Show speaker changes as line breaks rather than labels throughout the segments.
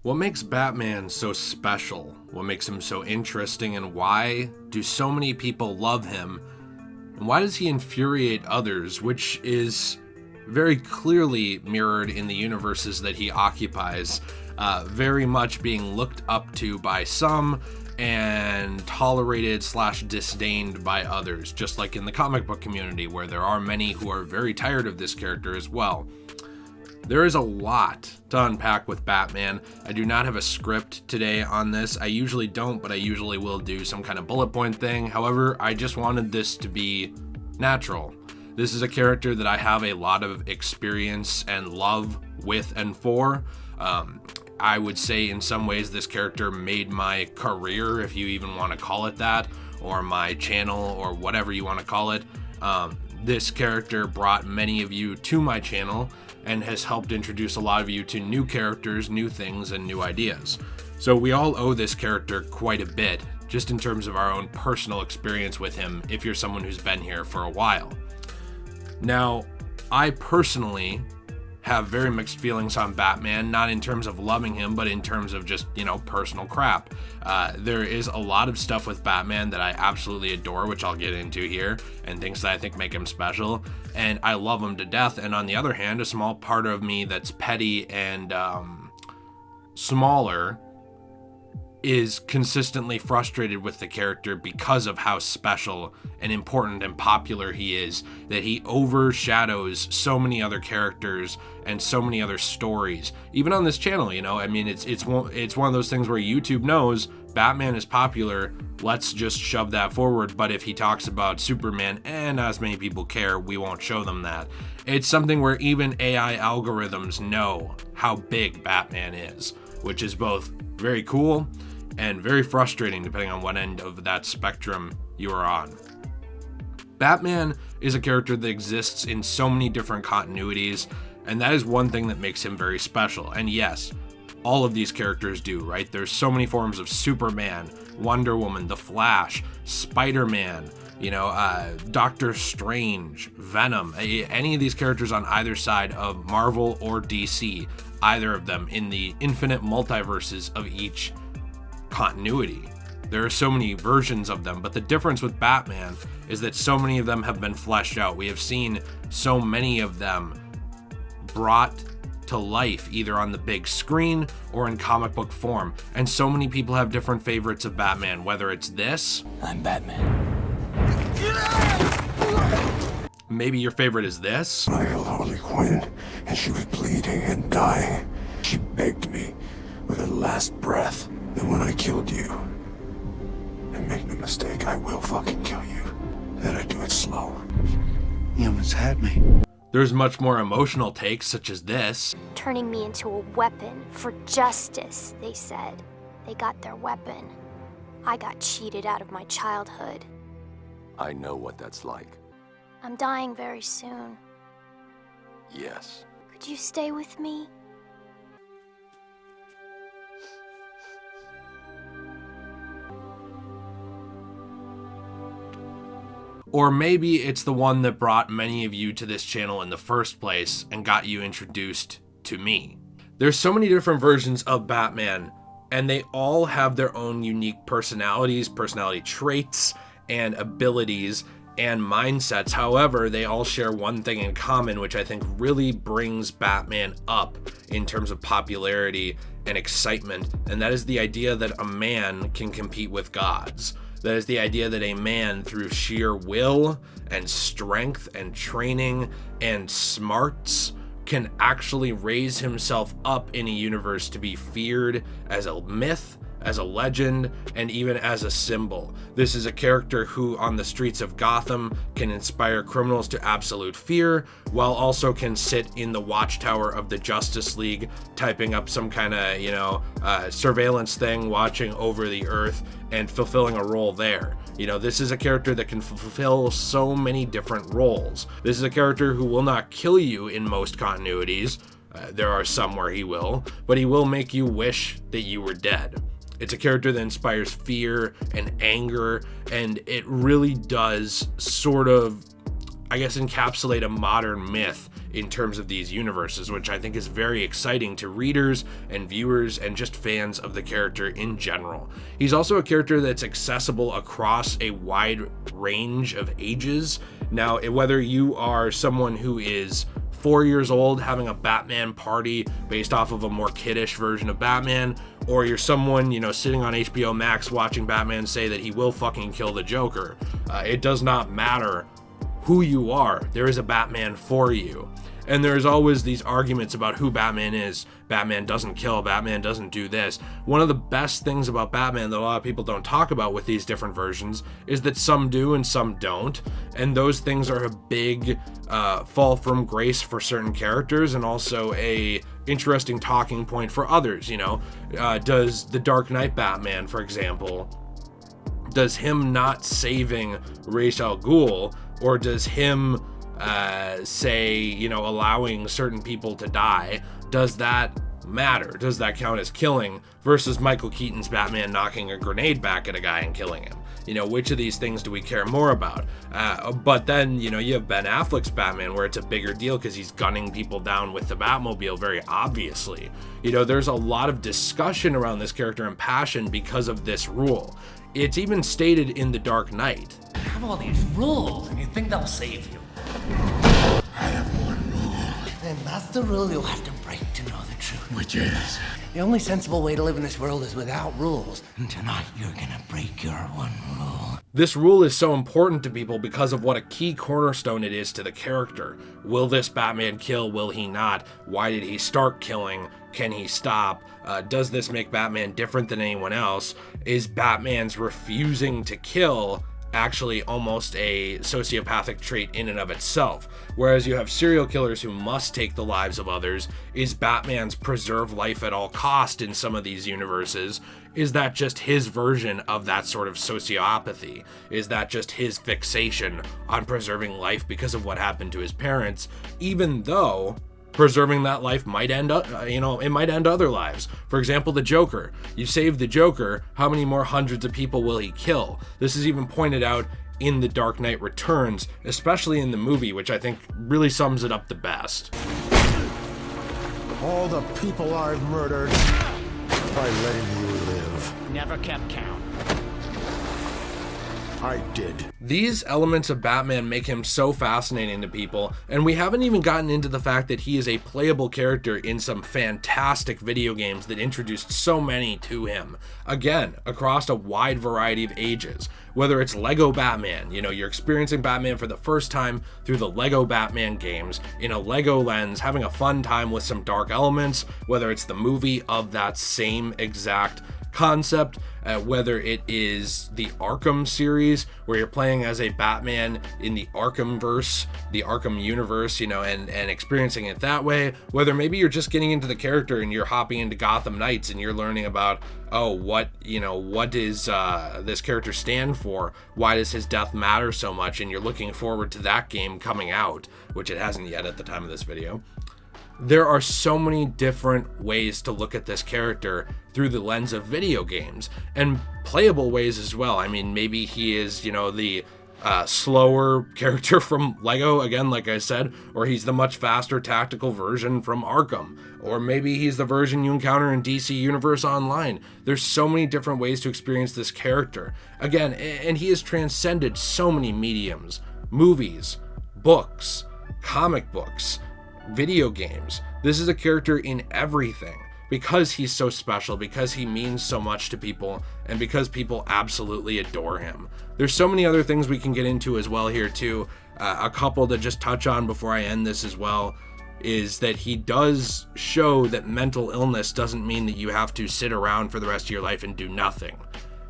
What makes Batman so special? What makes him so interesting, and why do so many people love him? And why does he infuriate others, which is very clearly mirrored in the universes that he occupies, very much being looked up to by some and tolerated / disdained by others, just like in the comic book community, where there are many who are very tired of this character as well. There is a lot to unpack with Batman. I do not have a script today on this. I usually don't, but I usually will do some kind of bullet point thing. However, I just wanted this to be natural. This is a character that I have a lot of experience and love with and for. I would say in some ways this character made my career, if you even want to call it that, or my channel, or whatever you want to call it. This character brought many of you to my channel and has helped introduce a lot of you to new characters, new things, and new ideas. So we all owe this character quite a bit, just in terms of our own personal experience with him, if you're someone who's been here for a while. Now, I personally have very mixed feelings on Batman, not in terms of loving him, but in terms of just, personal crap. There is a lot of stuff with Batman that I absolutely adore, which I'll get into here, and things that I think make him special, and I love him to death. And on the other hand, a small part of me that's petty and smaller is consistently frustrated with the character because of how special and important and popular he is, that he overshadows so many other characters and so many other stories. Even on this channel, it's one of those things where YouTube knows Batman is popular, let's just shove that forward. But if he talks about Superman, and not as many people care, we won't show them that. It's something where even AI algorithms know how big Batman is, which is both very cool and very frustrating depending on what end of that spectrum you are on. Batman is a character that exists in so many different continuities, and that is one thing that makes him very special. And yes, all of these characters do, right? There's so many forms of Superman, Wonder Woman, The Flash, Spider-Man, Doctor Strange, Venom, any of these characters on either side of Marvel or DC, either of them in the infinite multiverses of each continuity. There are so many versions of them, but the difference with Batman is that so many of them have been fleshed out. We have seen so many of them brought to life, either on the big screen or in comic book form. And so many people have different favorites of Batman, whether it's this.
I'm Batman.
Maybe your favorite is this.
I held Harley Quinn, and she was bleeding and dying. She begged me with her last breath that when I killed you, and make no mistake, I will fucking kill you, that I do it slow.
You almost had me.
There's much more emotional takes, such as this.
Turning me into a weapon for justice, they said. They got their weapon. I got cheated out of my childhood.
I know what that's like.
I'm dying very soon.
Yes.
Could you stay with me?
Or maybe it's the one that brought many of you to this channel in the first place and got you introduced to me. There's so many different versions of Batman, and they all have their own unique personalities, personality traits, and abilities and mindsets. However, they all share one thing in common, which I think really brings Batman up in terms of popularity and excitement, and that is the idea that a man can compete with gods. That is the idea that a man, through sheer will and strength and training and smarts, can actually raise himself up in a universe to be feared as a myth, as a legend, and even as a symbol. This is a character who, on the streets of Gotham, can inspire criminals to absolute fear, while also can sit in the watchtower of the Justice League, typing up some kind of, surveillance thing, watching over the earth, and fulfilling a role there. This is a character that can fulfill so many different roles. This is a character who will not kill you in most continuities. There are some where he will, but he will make you wish that you were dead. It's a character that inspires fear and anger, and it really does sort of I guess, encapsulate a modern myth in terms of these universes, which I think is very exciting to readers and viewers and just fans of the character in general. He's also a character that's accessible across a wide range of ages. Now, whether you are someone who is 4 years old having a Batman party based off of a more kiddish version of Batman, or you're someone, sitting on HBO Max watching Batman say that he will fucking kill the Joker, it does not matter who you are. There is a Batman for you. And there's always these arguments about who Batman is. Batman doesn't kill, Batman doesn't do this. One of the best things about Batman that a lot of people don't talk about with these different versions is that some do and some don't. And those things are a big fall from grace for certain characters, and also a interesting talking point for others. Does the Dark Knight Batman, for example, does him not saving Ra's al Ghul, or does him allowing certain people to die, does that matter? Does that count as killing? Versus Michael Keaton's Batman knocking a grenade back at a guy and killing him. Which of these things do we care more about? But then, you have Ben Affleck's Batman, where it's a bigger deal because he's gunning people down with the Batmobile very obviously. There's a lot of discussion around this character and passion because of this rule. It's even stated in The Dark Knight.
You have all these rules, and you think they'll save you.
I have one rule,
And that's the rule you'll have to break to know the truth.
which is
The only sensible way to live in this world is without rules. And tonight, you're gonna break your one rule.
This rule is so important to people because of what a key cornerstone it is to the character. Will this Batman kill? Will he not? Why did he start killing? Can he stop? Does this make Batman different than anyone else? Is Batman's refusing to kill actually almost a sociopathic trait in and of itself? Whereas you have serial killers who must take the lives of others. Is Batman's preserve life at all cost in some of these universes? Is that just his version of that sort of sociopathy? Is that just his fixation on preserving life because of what happened to his parents, even though preserving that life might end up, it might end other lives? For example, the Joker. You save the Joker, how many more hundreds of people will he kill? This is even pointed out in The Dark Knight Returns, especially in the movie, which I think really sums it up the best.
All the people I've murdered by letting you live.
Never kept count.
I did.
These elements of Batman make him so fascinating to people, and we haven't even gotten into the fact that he is a playable character in some fantastic video games that introduced so many to him. Again, across a wide variety of ages. Whether it's Lego Batman, you're experiencing Batman for the first time through the Lego Batman games, in a Lego lens, having a fun time with some dark elements, whether it's the movie of that same exact concept, whether it is the Arkham series, where you're playing as a Batman in the Arkhamverse, the Arkham universe, and experiencing it that way, whether maybe you're just getting into the character and you're hopping into Gotham Knights and you're learning about, what does this character stand for? Why does his death matter so much? And you're looking forward to that game coming out, which it hasn't yet at the time of this video. There are so many different ways to look at this character through the lens of video games, and playable ways as well. I mean, maybe he is, the slower character from Lego, again, like I said, or he's the much faster tactical version from Arkham, or maybe he's the version you encounter in DC Universe Online. There's so many different ways to experience this character. Again, and he has transcended so many mediums, movies, books, comic books, video games. This is a character in everything because he's so special, because he means so much to people, and because people absolutely adore him. There's so many other things we can get into as well here too. A couple to just touch on before I end this as well is that he does show that mental illness doesn't mean that you have to sit around for the rest of your life and do nothing.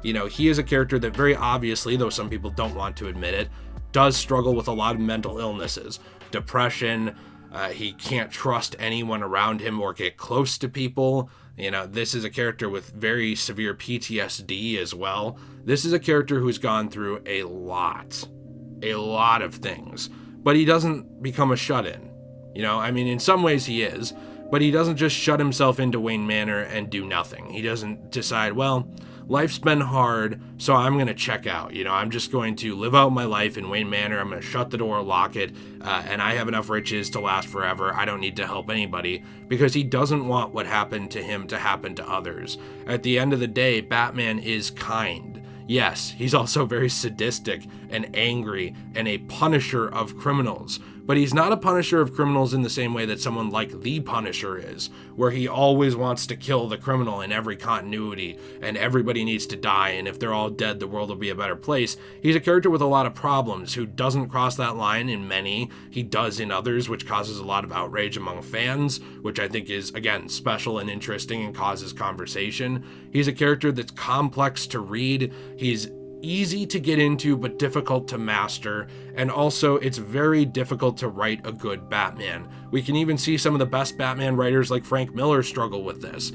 He is a character that very obviously, though some people don't want to admit it, does struggle with a lot of mental illnesses, depression. He can't trust anyone around him or get close to people. This is a character with very severe PTSD as well. This is a character who's gone through a lot of things, but he doesn't become a shut-in. In some ways he is, but he doesn't just shut himself into Wayne Manor and do nothing. He doesn't decide, well, life's been hard, so I'm going to check out. You know, I'm just going to live out my life in Wayne Manor. I'm going to shut the door, lock it, and I have enough riches to last forever. I don't need to help anybody, because he doesn't want what happened to him to happen to others. At the end of the day, Batman is kind. Yes, he's also very sadistic and angry and a punisher of criminals, but he's not a punisher of criminals in the same way that someone like the Punisher is, where he always wants to kill the criminal in every continuity and everybody needs to die, and if they're all dead, the world will be a better place. He's a character with a lot of problems who doesn't cross that line in many. He does in others, which causes a lot of outrage among fans, which I think is, again, special and interesting and causes conversation. He's a character that's complex to read. He's easy to get into but difficult to master, and also it's very difficult to write a good Batman. We can even see some of the best Batman writers like Frank Miller struggle with this.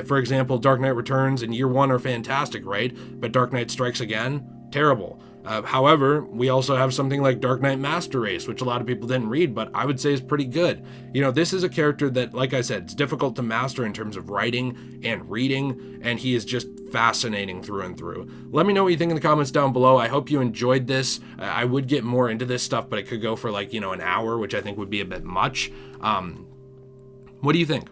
For example, Dark Knight Returns and Year One are fantastic, right? But Dark Knight Strikes Again, terrible. However, we also have something like Dark Knight Master Race, which a lot of people didn't read, but I would say is pretty good. You know, this is a character that, like I said, it's difficult to master in terms of writing and reading, and he is just fascinating through and through. Let me know what you think in the comments down below. I hope you enjoyed this. I would get more into this stuff, but it could go for like, you know, an hour, which I think would be a bit much. What do you think?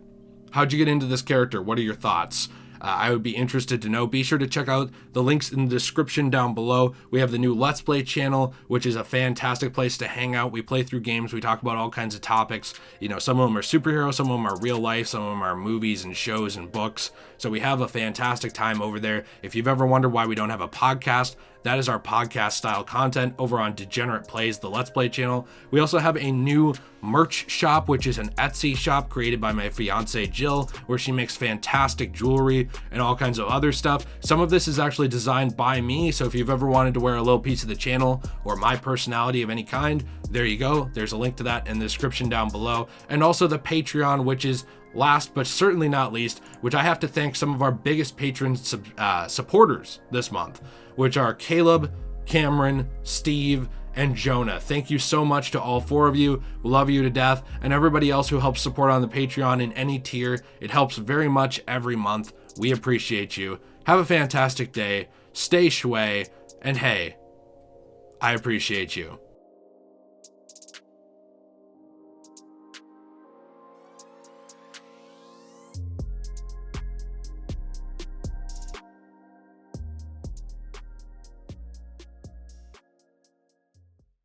How'd you get into this character? What are your thoughts? I would be interested to know. Be sure to check out the links in the description down below. We have the new Let's Play channel, which is a fantastic place to hang out. We play through games. We talk about all kinds of topics. You know, some of them are superhero, some of them are real life, some of them are movies and shows and books. So we have a fantastic time over there. If you've ever wondered why we don't have a podcast, that is our podcast style content over on Degenerate Plays, the Let's Play channel. We also have a new merch shop, which is an Etsy shop created by my fiance Jill, where she makes fantastic jewelry and all kinds of other stuff. Some of this is actually designed by me, so if you've ever wanted to wear a little piece of the channel or my personality of any kind, there you go. There's a link to that in the description down below. And also the Patreon, which is last but certainly not least, which I have to thank some of our biggest patrons, supporters this month, which are Caleb, Cameron, Steve, and Jonah. Thank you so much to all four of you. We love you to death. And everybody else who helps support on the Patreon in any tier. It helps very much every month. We appreciate you. Have a fantastic day. Stay shway. And hey, I appreciate you.